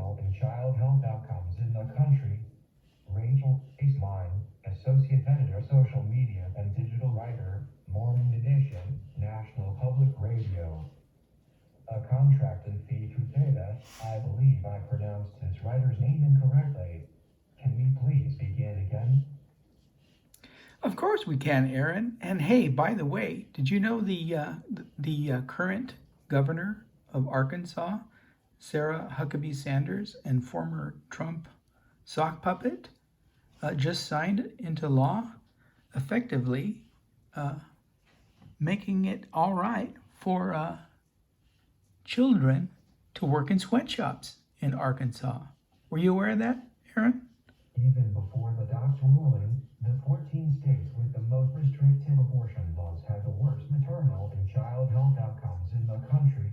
maternal and child health outcomes in the country. Rachel Eastmine, Associate Editor, Social Media and Digital Writer, Morning Edition, National Public Radio. A contracted fee to Theta. I believe I pronounced his writer's name incorrectly. Can we please begin again? Of course we can, Aaron. And hey, by the way, did you know the current governor of Arkansas, Sarah Huckabee Sanders, and former Trump sock puppet, just signed into law, effectively making it all right for children to work in sweatshops in Arkansas. Were you aware of that, Aaron? Even before the Dobbs ruling, the 14 states with the most restrictive abortion laws had the worst maternal and child health outcomes in the country.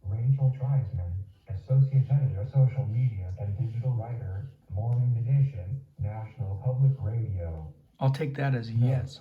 Rachel Treisman, Associate Editor, Social Media and Digital Writer, Morning Edition, National Public Radio. I'll take that as a yes.